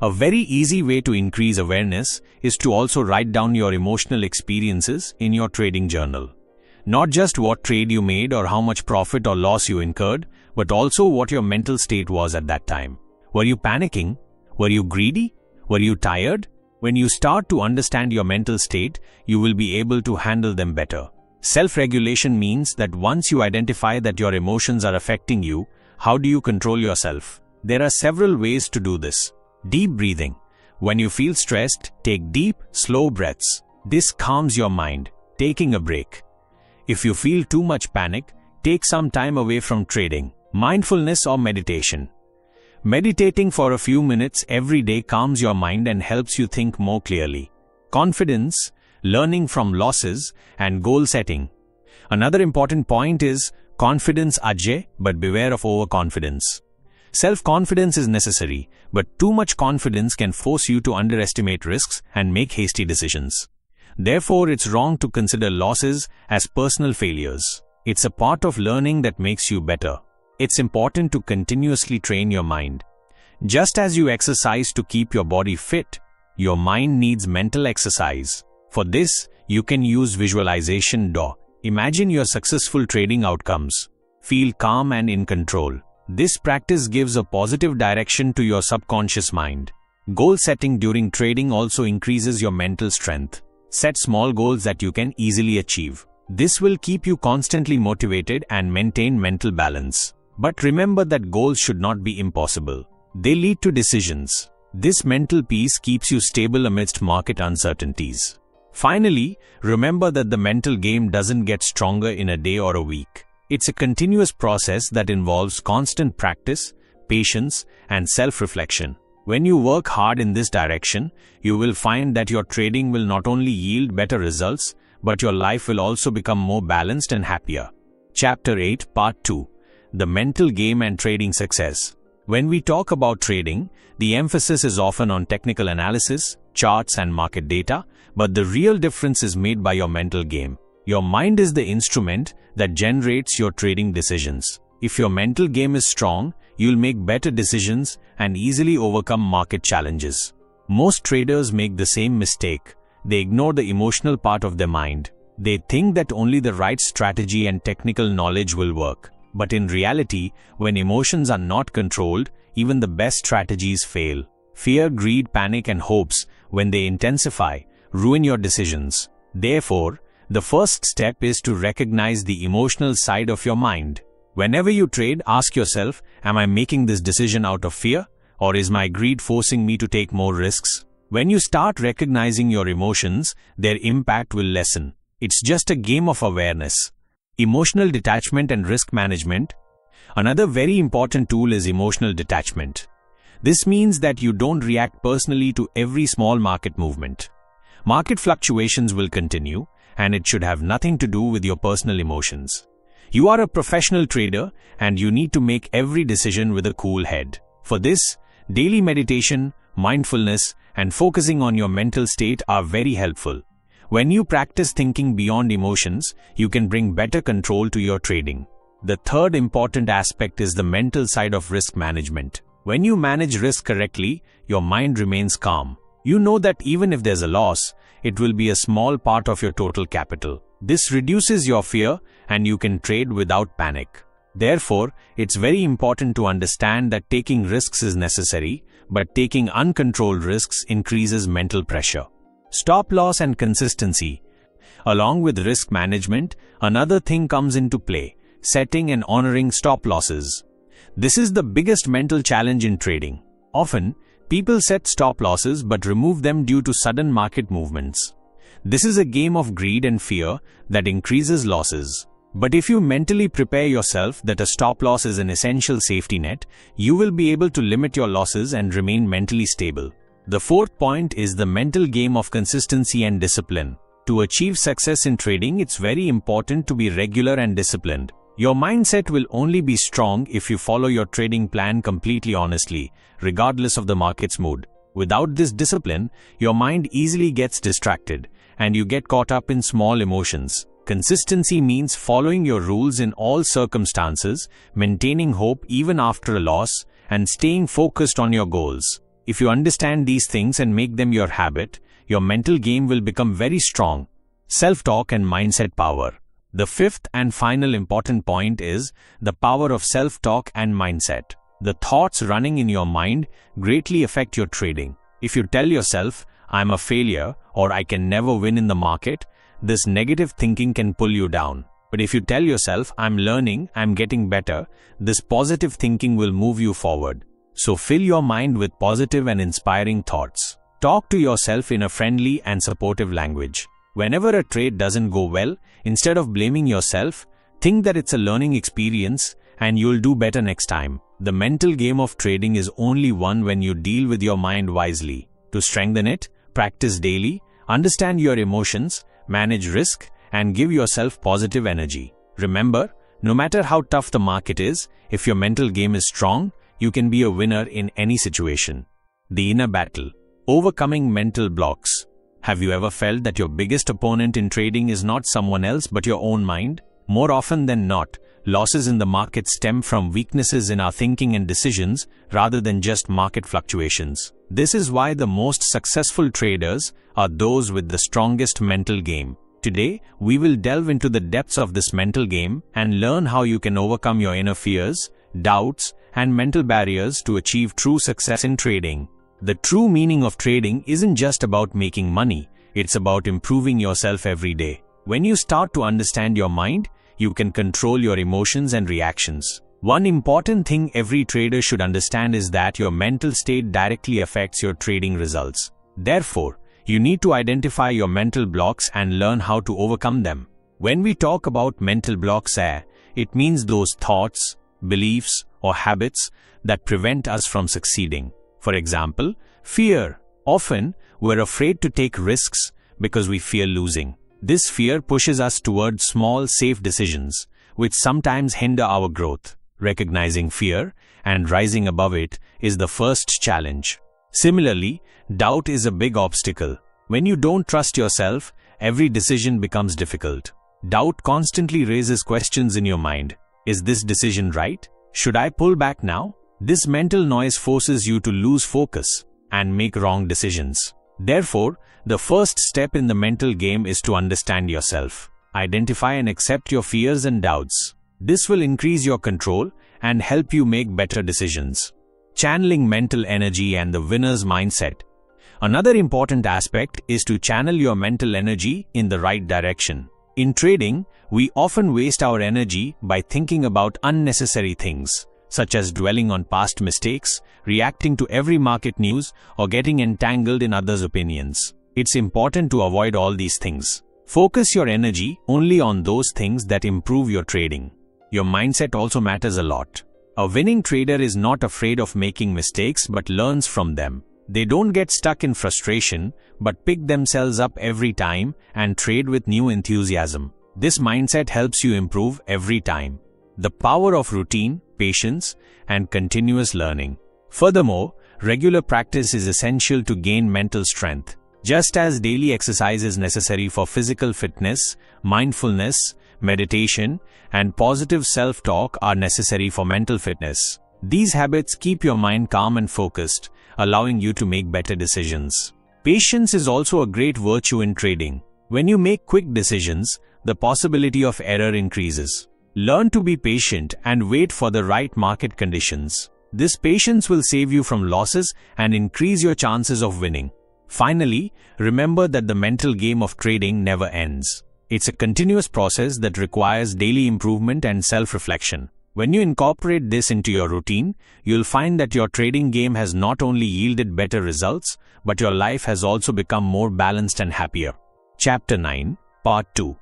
A very easy way to increase awareness is to also write down your emotional experiences in your trading journal. Not just what trade you made or how much profit or loss you incurred, but also what your mental state was at that time. Were you panicking? Were you greedy? Were you tired? When you start to understand your mental state, you will be able to handle them better. Self-regulation means that once you identify that your emotions are affecting you, how do you control yourself? There are several ways to do this. Deep breathing. When you feel stressed, take deep, slow breaths. This calms your mind. Taking a break. If you feel too much panic, take some time away from trading. Mindfulness or meditation. Meditating for a few minutes every day calms your mind and helps you think more clearly. Confidence, learning from losses, and goal setting. Another important point is confidence ajay, but beware of overconfidence. Self-confidence is necessary, but too much confidence can force you to underestimate risks and make hasty decisions. Therefore, it's wrong to consider losses as personal failures. It's a part of learning that makes you better. It's important to continuously train your mind. Just as you exercise to keep your body fit, your mind needs mental exercise. For this, you can use visualization. Imagine your successful trading outcomes. Feel calm and in control. This practice gives a positive direction to your subconscious mind. Goal setting during trading also increases your mental strength. Set small goals that you can easily achieve. This will keep you constantly motivated and maintain mental balance. But remember that goals should not be impossible. They lead to decisions. This mental peace keeps you stable amidst market uncertainties. Finally, remember that the mental game doesn't get stronger in a day or a week. It's a continuous process that involves constant practice, patience, and self-reflection. When you work hard in this direction, you will find that your trading will not only yield better results, but your life will also become more balanced and happier. Chapter 8, Part 2. The Mental Game and Trading Success. When we talk about trading, the emphasis is often on technical analysis, charts, and market data, but the real difference is made by your mental game. Your mind is the instrument that generates your trading decisions. If your mental game is strong, you'll make better decisions and easily overcome market challenges. Most traders make the same mistake. They ignore the emotional part of their mind. They think that only the right strategy and technical knowledge will work. But in reality, when emotions are not controlled, even the best strategies fail. Fear, greed, panic, and hopes, when they intensify, ruin your decisions. Therefore, the first step is to recognize the emotional side of your mind. Whenever you trade, ask yourself, am I making this decision out of fear, or is my greed forcing me to take more risks? When you start recognizing your emotions, their impact will lessen. It's just a game of awareness. Emotional detachment and risk management. Another very important tool is emotional detachment. This means that you don't react personally to every small market movement. Market fluctuations will continue, and it should have nothing to do with your personal emotions. You are a professional trader, and you need to make every decision with a cool head. For this, daily meditation, mindfulness, and focusing on your mental state are very helpful. When you practice thinking beyond emotions, you can bring better control to your trading. The third important aspect is the mental side of risk management. When you manage risk correctly, your mind remains calm. You know that even if there's a loss, it will be a small part of your total capital. This reduces your fear, and you can trade without panic. Therefore, it's very important to understand that taking risks is necessary, but taking uncontrolled risks increases mental pressure. Stop loss and consistency. Along with risk management, another thing comes into play: setting and honoring stop losses. This is the biggest mental challenge in trading. Often, people set stop losses but remove them due to sudden market movements. This is a game of greed and fear that increases losses. But if you mentally prepare yourself that a stop loss is an essential safety net, you will be able to limit your losses and remain mentally stable. The fourth point is the mental game of consistency and discipline. To achieve success in trading, it's very important to be regular and disciplined. Your mindset will only be strong if you follow your trading plan completely honestly, regardless of the market's mood. Without this discipline, your mind easily gets distracted, and you get caught up in small emotions. Consistency means following your rules in all circumstances, maintaining hope even after a loss, and staying focused on your goals. If you understand these things and make them your habit, your mental game will become very strong. Self-talk and mindset power. The fifth and final important point is the power of self-talk and mindset. The thoughts running in your mind greatly affect your trading. If you tell yourself, "I'm a failure," or "I can never win in the market," this negative thinking can pull you down. But if you tell yourself, "I'm learning, I'm getting better," this positive thinking will move you forward. So fill your mind with positive and inspiring thoughts. Talk to yourself in a friendly and supportive language. Whenever a trade doesn't go well, instead of blaming yourself, think that it's a learning experience and you'll do better next time. The mental game of trading is only won when you deal with your mind wisely. To strengthen it, practice daily, understand your emotions, manage risk, and give yourself positive energy. Remember, no matter how tough the market is, if your mental game is strong, you can be a winner in any situation. The inner battle. Overcoming mental blocks. Have you ever felt that your biggest opponent in trading is not someone else but your own mind? More often than not, losses in the market stem from weaknesses in our thinking and decisions rather than just market fluctuations. This is why the most successful traders are those with the strongest mental game. Today, we will delve into the depths of this mental game and learn how you can overcome your inner fears, doubts, and mental barriers to achieve true success in trading. The true meaning of trading isn't just about making money, it's about improving yourself every day. When you start to understand your mind, you can control your emotions and reactions. One important thing every trader should understand is that your mental state directly affects your trading results. Therefore, you need to identify your mental blocks and learn how to overcome them. When we talk about mental blocks, it means those thoughts, beliefs, or habits that prevent us from succeeding. For example, fear. Often, we're afraid to take risks because we fear losing. This fear pushes us towards small, safe decisions, which sometimes hinder our growth. Recognizing fear and rising above it is the first challenge. Similarly, doubt is a big obstacle. When you don't trust yourself, every decision becomes difficult. Doubt constantly raises questions in your mind. Is this decision right? Should I pull back now? This mental noise forces you to lose focus and make wrong decisions. Therefore, the first step in the mental game is to understand yourself. Identify and accept your fears and doubts. This will increase your control and help you make better decisions. Channeling mental energy and the winner's mindset. Another important aspect is to channel your mental energy in the right direction. In trading, we often waste our energy by thinking about unnecessary things, such as dwelling on past mistakes, reacting to every market news, or getting entangled in others' opinions. It's important to avoid all these things. Focus your energy only on those things that improve your trading. your mindset also matters a lot. A winning trader is not afraid of making mistakes but learns from them. They don't get stuck in frustration but pick themselves up every time and trade with new enthusiasm. This mindset helps you improve every time. The power of routine, patience, and continuous learning. Furthermore, regular practice is essential to gain mental strength. Just as daily exercise is necessary for physical fitness, mindfulness, meditation, and positive self-talk are necessary for mental fitness. These habits keep your mind calm and focused, allowing you to make better decisions. Patience is also a great virtue in trading. When you make quick decisions, the possibility of error increases. Learn to be patient and wait for the right market conditions. This patience will save you from losses and increase your chances of winning. Finally, remember that the mental game of trading never ends. It's a continuous process that requires daily improvement and self-reflection. When you incorporate this into your routine, you'll find that your trading game has not only yielded better results, but your life has also become more balanced and happier. Chapter 9, Part 2.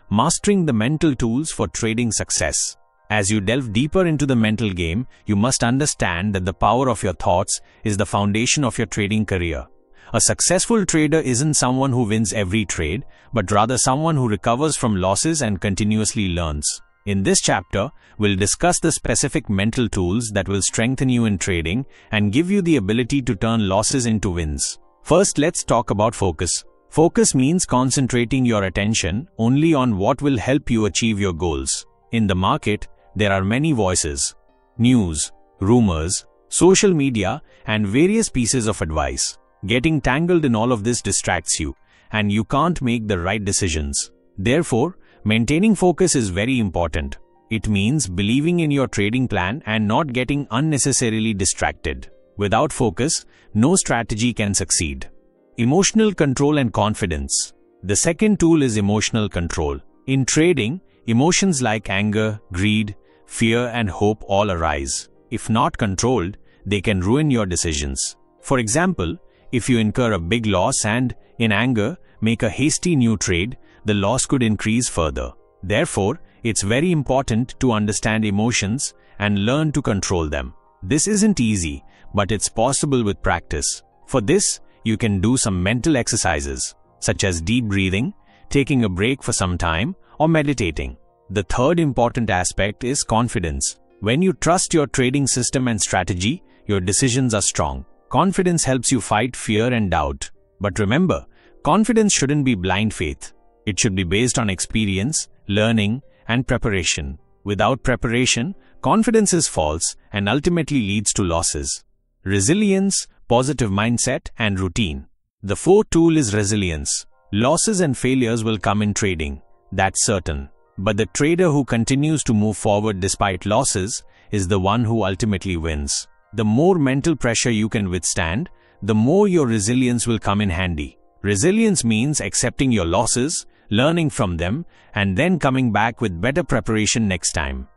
Mastering the mental tools for trading success. As you delve deeper into the mental game, you must understand that the power of your thoughts is the foundation of your trading career. A successful trader isn't someone who wins every trade, but rather someone who recovers from losses and continuously learns. In this chapter, we'll discuss the specific mental tools that will strengthen you in trading and give you the ability to turn losses into wins. First, let's talk about focus. Focus means concentrating your attention only on what will help you achieve your goals. In the market, there are many voices, news, rumors, social media, and various pieces of advice. Getting tangled in all of this distracts you, and you can't make the right decisions. Therefore, maintaining focus is very important. It means believing in your trading plan and not getting unnecessarily distracted. Without focus, no strategy can succeed. Emotional control and confidence. The second tool is emotional control. In trading, emotions like anger, greed, fear, and hope all arise. If not controlled, they can ruin your decisions. For example, if you incur a big loss and, in anger, make a hasty new trade, the loss could increase further. Therefore, it's very important to understand emotions and learn to control them. This isn't easy, but it's possible with practice. For this, you can do some mental exercises, such as deep breathing, taking a break for some time, or meditating. The third important aspect is confidence. When you trust your trading system and strategy, your decisions are strong. Confidence helps you fight fear and doubt. But remember, confidence shouldn't be blind faith. It should be based on experience, learning, and preparation. Without preparation, confidence is false and ultimately leads to losses. Resilience, positive mindset, and routine. The fourth tool is resilience. Losses and failures will come in trading, that's certain. But the trader who continues to move forward despite losses is the one who ultimately wins. The more mental pressure you can withstand, the more your resilience will come in handy. Resilience means accepting your losses, learning from them, and then coming back with better preparation next time.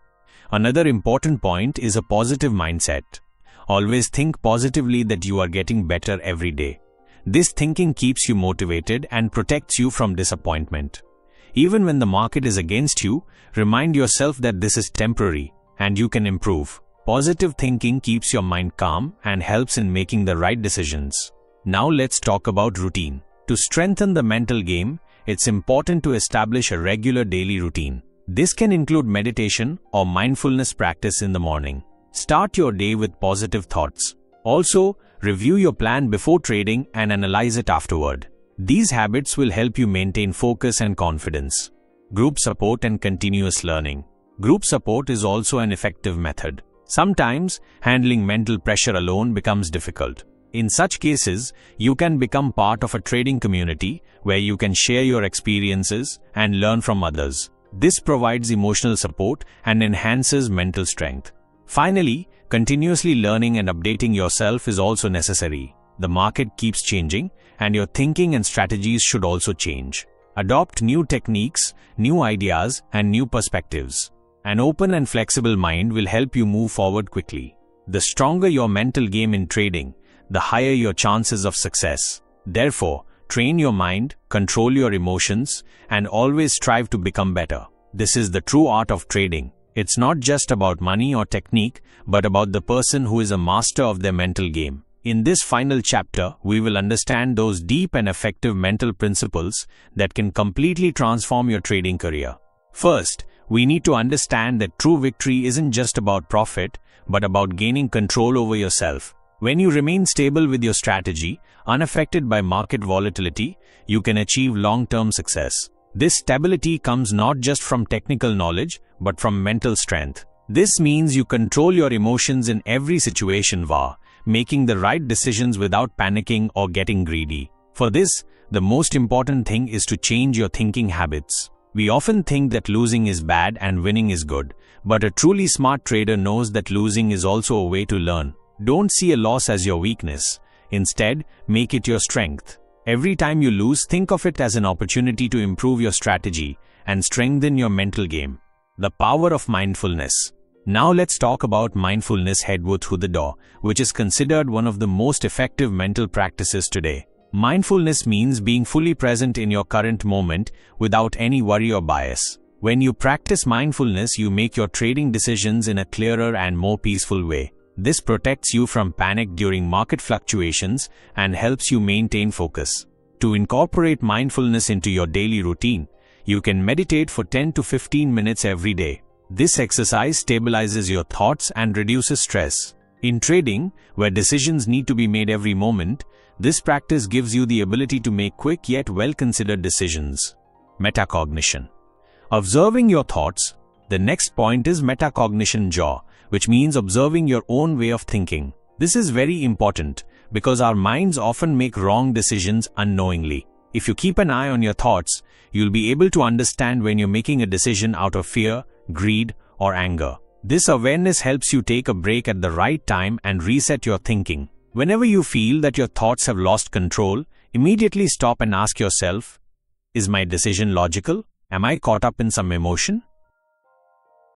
Another important point is a positive mindset. Always think positively that you are getting better every day. This thinking keeps you motivated and protects you from disappointment. Even when the market is against you, remind yourself that this is temporary and you can improve. Positive thinking keeps your mind calm and helps in making the right decisions. Now let's talk about routine. To strengthen the mental game, it's important to establish a regular daily routine. This can include meditation or mindfulness practice in the morning. Start your day with positive thoughts. Also, review your plan before trading and analyze it afterward. These habits will help you maintain focus and confidence. Group support and continuous learning. Group support is also an effective method. Sometimes, handling mental pressure alone becomes difficult. In such cases, you can become part of a trading community where you can share your experiences and learn from others. This provides emotional support and enhances mental strength. Finally, continuously learning and updating yourself is also necessary. The market keeps changing, and your thinking and strategies should also change. Adopt new techniques, new ideas, and new perspectives. An open and flexible mind will help you move forward quickly. The stronger your mental game in trading, the higher your chances of success. Therefore, train your mind, control your emotions, and always strive to become better. This is the true art of trading. It's not just about money or technique, but about the person who is a master of their mental game. In this final chapter, we will understand those deep and effective mental principles that can completely transform your trading career. First, we need to understand that true victory isn't just about profit, but about gaining control over yourself. When you remain stable with your strategy, unaffected by market volatility, you can achieve long-term success. This stability comes not just from technical knowledge, but from mental strength. This means you control your emotions in every situation, making the right decisions without panicking or getting greedy. For this, the most important thing is to change your thinking habits. We often think that losing is bad and winning is good, but a truly smart trader knows that losing is also a way to learn. Don't see a loss as your weakness. Instead, make it your strength. Every time you lose, think of it as an opportunity to improve your strategy and strengthen your mental game. The power of mindfulness. Now let's talk about mindfulness headway through the door, which is considered one of the most effective mental practices today. Mindfulness means being fully present in your current moment without any worry or bias. When you practice mindfulness, you make your trading decisions in a clearer and more peaceful way. This protects you from panic during market fluctuations and helps you maintain focus. To incorporate mindfulness into your daily routine, you can meditate for 10 to 15 minutes every day. This exercise stabilizes your thoughts and reduces stress. In trading, where decisions need to be made every moment, this practice gives you the ability to make quick yet well-considered decisions. Metacognition. Observing your thoughts. The next point is metacognition, which means observing your own way of thinking. This is very important because our minds often make wrong decisions unknowingly. If you keep an eye on your thoughts, you'll be able to understand when you're making a decision out of fear, greed, or anger. This awareness helps you take a break at the right time and reset your thinking. Whenever you feel that your thoughts have lost control, immediately stop and ask yourself, is my decision logical? Am I caught up in some emotion?